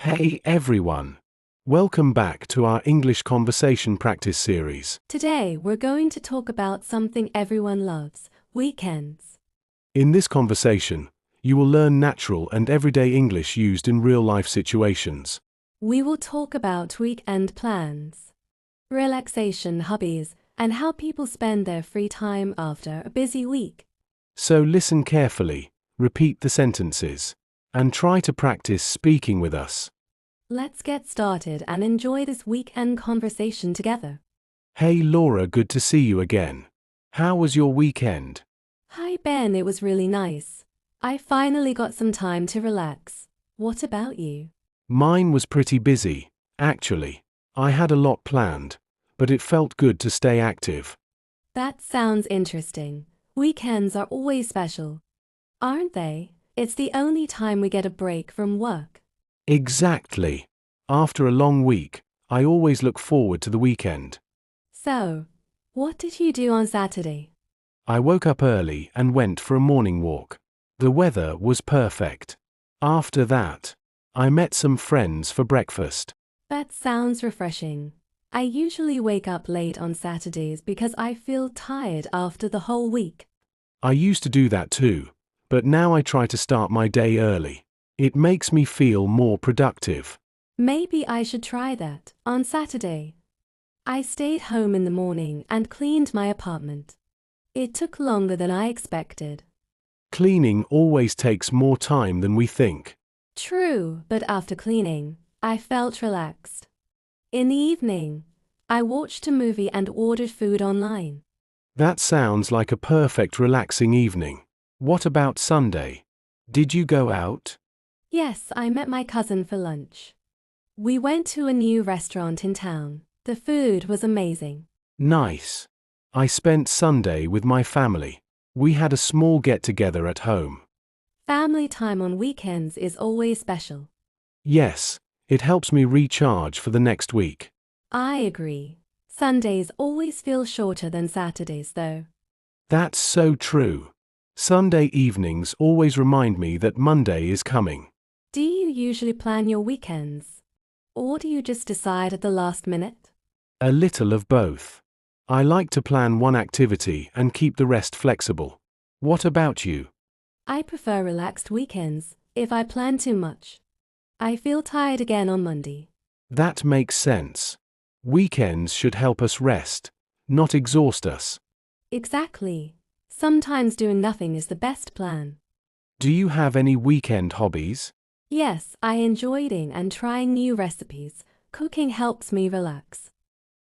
Hey everyone! Welcome back to our English conversation practice series. Today, we're going to talk about something everyone loves, weekends. In this conversation, you will learn natural and everyday English used in real-life situations. We will talk about weekend plans, relaxation hobbies, and how people spend their free time after a busy week. So listen carefully, repeat the sentences, and try to practice speaking with us. Let's get started and enjoy this weekend conversation together. Hey Laura, good to see you again. How was your weekend? Hi Ben, it was really nice. I finally got some time to relax. What about you? Mine was pretty busy, actually. I had a lot planned, but it felt good to stay active. That sounds interesting. Weekends are always special, aren't they? It's the only time we get a break from work. Exactly. After a long week, I always look forward to the weekend. So, what did you do on Saturday? I woke up early and went for a morning walk. The weather was perfect. After that, I met some friends for breakfast. That sounds refreshing. I usually wake up late on Saturdays because I feel tired after the whole week. I used to do that too, but now I try to start my day early. It makes me feel more productive. Maybe I should try that on Saturday. I stayed home in the morning and cleaned my apartment. It took longer than I expected. Cleaning always takes more time than we think. True, but after cleaning, I felt relaxed. In the evening, I watched a movie and ordered food online. That sounds like a perfect relaxing evening. What about Sunday? Did you go out? Yes, I met my cousin for lunch. We went to a new restaurant in town. The food was amazing. Nice. I spent Sunday with my family. We had a small get-together at home. Family time on weekends is always special. Yes, it helps me recharge for the next week. I agree. Sundays always feel shorter than Saturdays, though. That's so true. Sunday evenings always remind me that Monday is coming. Do you usually plan your weekends? Or do you just decide at the last minute? A little of both. I like to plan one activity and keep the rest flexible. What about you? I prefer relaxed weekends. If I plan too much, I feel tired again on Monday. That makes sense. Weekends should help us rest, not exhaust us. Exactly. Sometimes doing nothing is the best plan. Do you have any weekend hobbies? Yes, I enjoy eating and trying new recipes. Cooking helps me relax.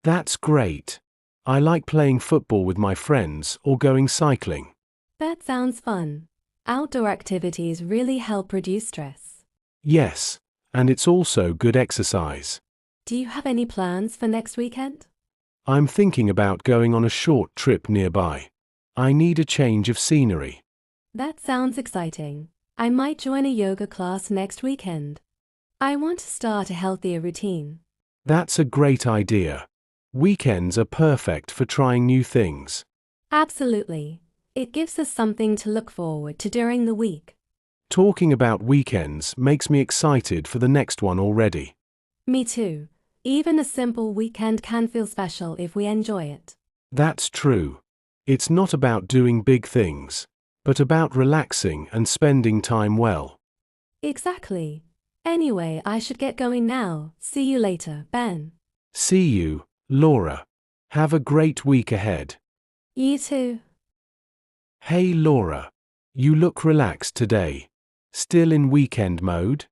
That's great. I like playing football with my friends or going cycling. That sounds fun. Outdoor activities really help reduce stress. Yes, and it's also good exercise. Do you have any plans for next weekend? I'm thinking about going on a short trip nearby. I need a change of scenery. That sounds exciting. I might join a yoga class next weekend. I want to start a healthier routine. That's a great idea. Weekends are perfect for trying new things. Absolutely. It gives us something to look forward to during the week. Talking about weekends makes me excited for the next one already. Me too. Even a simple weekend can feel special if we enjoy it. That's true. It's not about doing big things, but about relaxing and spending time well. Exactly. Anyway, I should get going now. See you later, Ben. See you, Laura. Have a great week ahead. You too. Hey Laura, you look relaxed today. Still in weekend mode?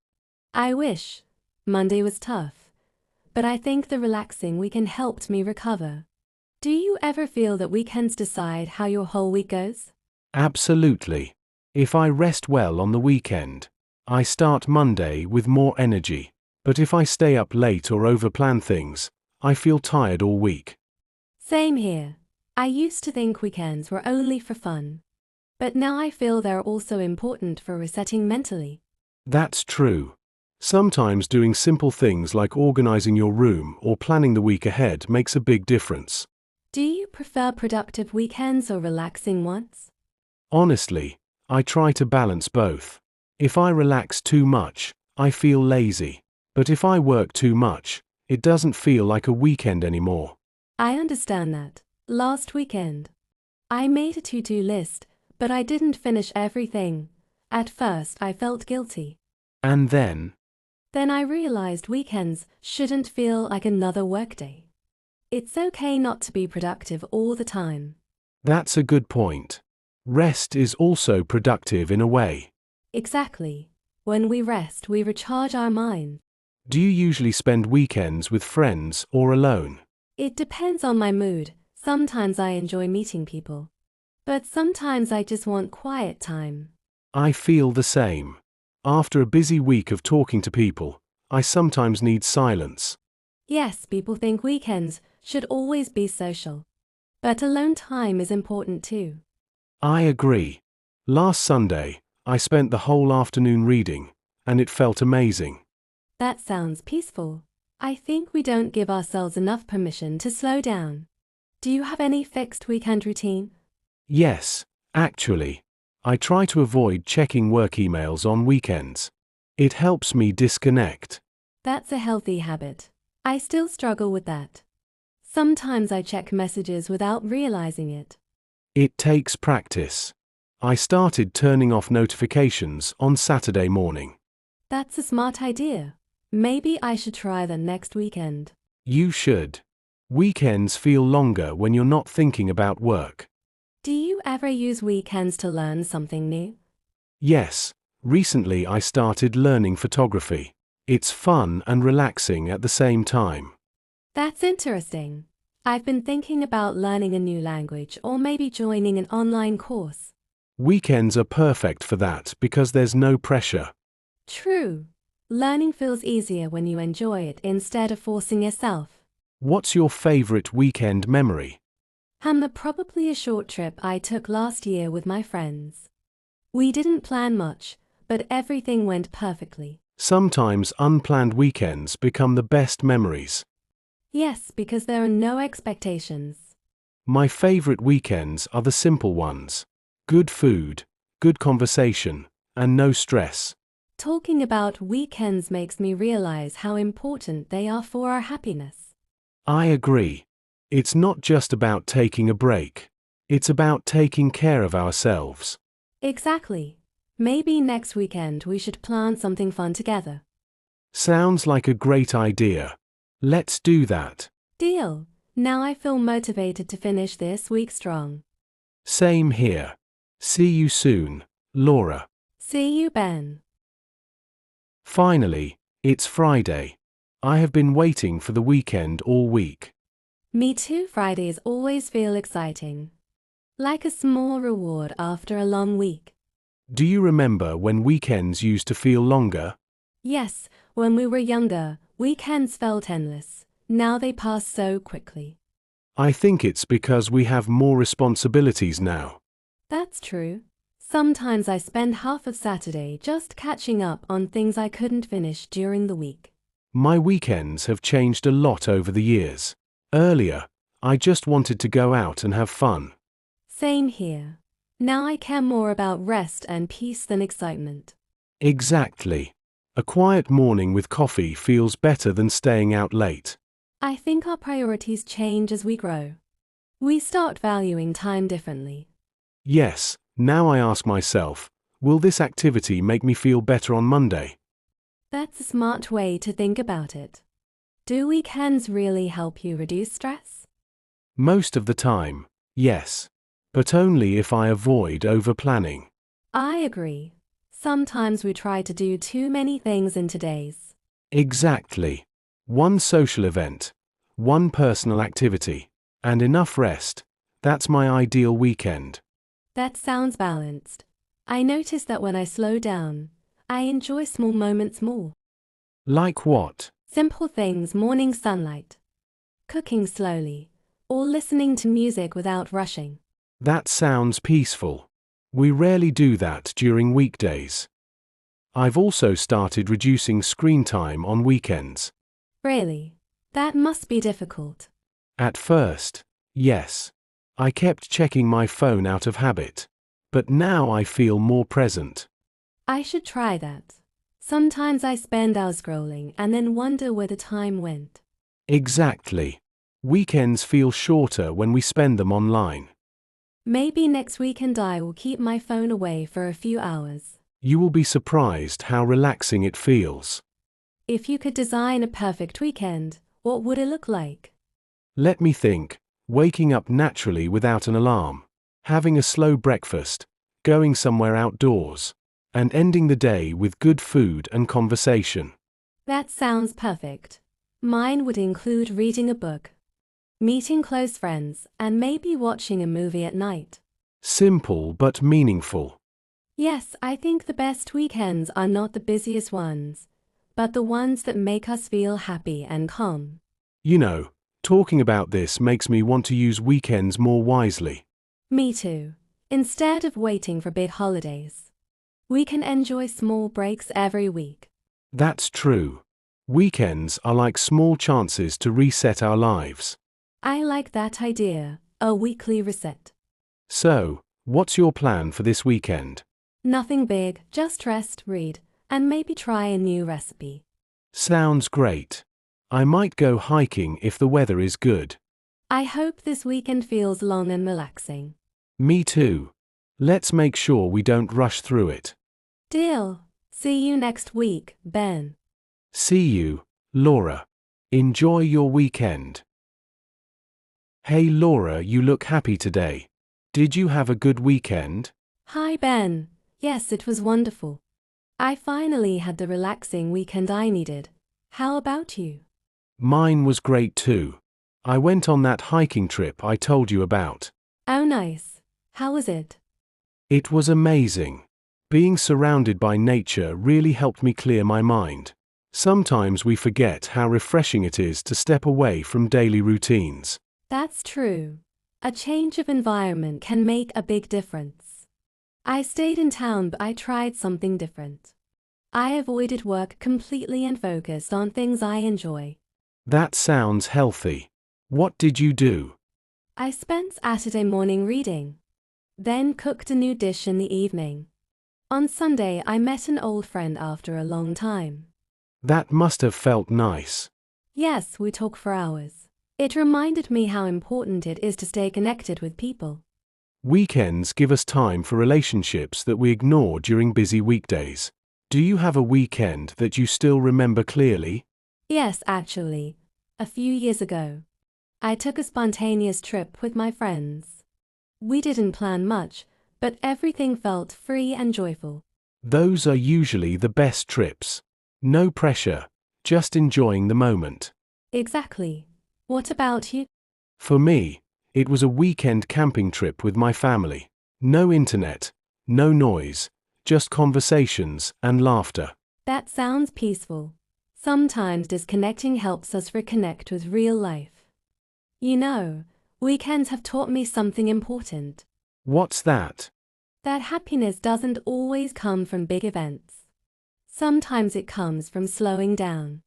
I wish. Monday was tough. But I think the relaxing weekend helped me recover. Do you ever feel that weekends decide how your whole week goes? Absolutely. If I rest well on the weekend, I start Monday with more energy. But if I stay up late or overplan things, I feel tired all week. Same here. I used to think weekends were only for fun. But now I feel they're also important for resetting mentally. That's true. Sometimes doing simple things like organizing your room or planning the week ahead makes a big difference. Do you prefer productive weekends or relaxing ones? Honestly, I try to balance both. If I relax too much, I feel lazy. But if I work too much, it doesn't feel like a weekend anymore. I understand that. Last weekend, I made a to-do list, but I didn't finish everything. At first, I felt guilty. And then, Then I realized weekends shouldn't feel like another workday. It's okay not to be productive all the time. that's a good point. Rest is also productive in a way. Exactly. When we rest, we recharge our mind. Do you usually spend weekends with friends or alone? It depends on my mood. Sometimes I enjoy meeting people, but sometimes I just want quiet time. I feel the same. After a busy week of talking to people, I sometimes need silence. Yes, people think weekends should always be social, but alone time is important too. I agree. Last Sunday, I spent the whole afternoon reading, and it felt amazing. That sounds peaceful. I think we don't give ourselves enough permission to slow down. Do you have any fixed weekend routine? Yes, actually, I try to avoid checking work emails on weekends. It helps me disconnect. That's a healthy habit. I still struggle with that. Sometimes I check messages without realizing it. It takes practice. I started turning off notifications on Saturday morning. That's a smart idea. Maybe I should try that next weekend. You should. Weekends feel longer when you're not thinking about work. Do you ever use weekends to learn something new? Yes, recently I started learning photography. It's fun and relaxing at the same time. That's interesting. I've been thinking about learning a new language or maybe joining an online course. Weekends are perfect for that because there's no pressure. True. Learning feels easier when you enjoy it instead of forcing yourself. What's your favorite weekend memory? Probably a short trip I took last year with my friends. We didn't plan much, but everything went perfectly. Sometimes unplanned weekends become the best memories. Yes, because there are no expectations. My favorite weekends are the simple ones. Good food, good conversation, and no stress. Talking about weekends makes me realize how important they are for our happiness. I agree. It's not just about taking a break. It's about taking care of ourselves. Exactly. Maybe next weekend we should plan something fun together. Sounds like a great idea. Let's do that. Deal. Now I feel motivated to finish this week strong. Same here. See you soon, Laura. See you, Ben. Finally, it's Friday. I have been waiting for the weekend all week. Me too. Fridays always feel exciting. Like a small reward after a long week. Do you remember when weekends used to feel longer? Yes, when we were younger, weekends felt endless. Now they pass so quickly. I think it's because we have more responsibilities now. That's true. Sometimes I spend half of Saturday just catching up on things I couldn't finish during the week. My weekends have changed a lot over the years. Earlier, I just wanted to go out and have fun. Same here. Now I care more about rest and peace than excitement. Exactly. A quiet morning with coffee feels better than staying out late. I think our priorities change as we grow. We start valuing time differently. Yes, now I ask myself, will this activity make me feel better on Monday? That's a smart way to think about it. Do weekends really help you reduce stress? Most of the time, yes. But only if I avoid over-planning. I agree. Sometimes we try to do too many things in days. Exactly. One social event, one personal activity, and enough rest. That's my ideal weekend. That sounds balanced. I notice that when I slow down, I enjoy small moments more. Like what? Simple things, morning sunlight, cooking slowly, or listening to music without rushing. That sounds peaceful. We rarely do that during weekdays. I've also started reducing screen time on weekends. Really? That must be difficult. At first, yes. I kept checking my phone out of habit. But now I feel more present. I should try that. Sometimes I spend hours scrolling and then wonder where the time went. Exactly. Weekends feel shorter when we spend them online. Maybe next weekend I will keep my phone away for a few hours. You will be surprised how relaxing it feels. If you could design a perfect weekend, what would it look like? Let me think. Waking up naturally without an alarm, having a slow breakfast, going somewhere outdoors, and ending the day with good food and conversation. That sounds perfect. Mine would include reading a book, meeting close friends, and maybe watching a movie at night. Simple but meaningful. Yes, I think the best weekends are not the busiest ones, but the ones that make us feel happy and calm. You know, talking about this makes me want to use weekends more wisely. Me too. Instead of waiting for big holidays, we can enjoy small breaks every week. That's true. Weekends are like small chances to reset our lives. I like that idea, a weekly reset. So, what's your plan for this weekend? Nothing big, just rest, read, and maybe try a new recipe. Sounds great. I might go hiking if the weather is good. I hope this weekend feels long and relaxing. Me too. Let's make sure we don't rush through it. Deal. See you next week, Ben. See you, Laura. Enjoy your weekend. Hey Laura, you look happy today. Did you have a good weekend? Hi, Ben. Yes, it was wonderful. I finally had the relaxing weekend I needed. How about you? Mine was great too. I went on that hiking trip I told you about. Oh, nice. How was it? It was amazing. Being surrounded by nature really helped me clear my mind. Sometimes we forget how refreshing it is to step away from daily routines. That's true. A change of environment can make a big difference. I stayed in town, but I tried something different. I avoided work completely and focused on things I enjoy. That sounds healthy. What did you do? I spent Saturday morning reading, then cooked a new dish in the evening. On Sunday, I met an old friend after a long time. That must have felt nice. Yes, we talked for hours. It reminded me how important it is to stay connected with people. Weekends give us time for relationships that we ignore during busy weekdays. Do you have a weekend that you still remember clearly? Yes, actually. A few years ago, I took a spontaneous trip with my friends. We didn't plan much, but everything felt free and joyful. Those are usually the best trips. No pressure, just enjoying the moment. Exactly. What about you? For me, it was a weekend camping trip with my family. No internet, no noise, just conversations and laughter. That sounds peaceful. Sometimes disconnecting helps us reconnect with real life. You know, weekends have taught me something important. What's that? That happiness doesn't always come from big events. Sometimes it comes from slowing down.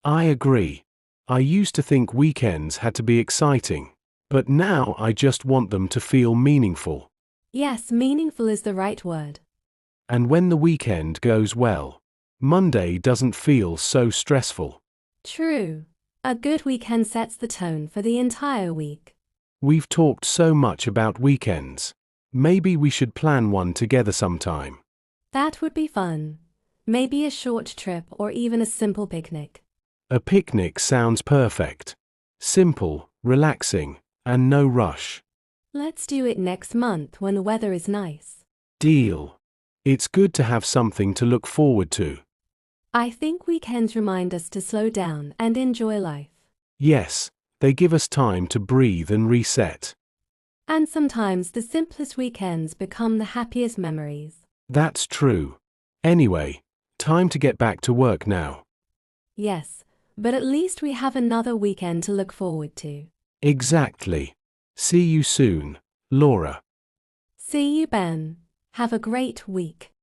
I agree. I used to think weekends had to be exciting, but now I just want them to feel meaningful. Yes, meaningful is the right word. And when the weekend goes well, Monday doesn't feel so stressful. True. A good weekend sets the tone for the entire week. We've talked so much about weekends. Maybe we should plan one together sometime. That would be fun. Maybe a short trip or even a simple picnic. A picnic sounds perfect. Simple, relaxing, and no rush. Let's do it next month when the weather is nice. Deal. It's good to have something to look forward to. I think weekends remind us to slow down and enjoy life. Yes, they give us time to breathe and reset. And sometimes the simplest weekends become the happiest memories. That's true. Anyway, time to get back to work now. Yes, but at least we have another weekend to look forward to. Exactly. See you soon, Laura. See you, Ben. Have a great week.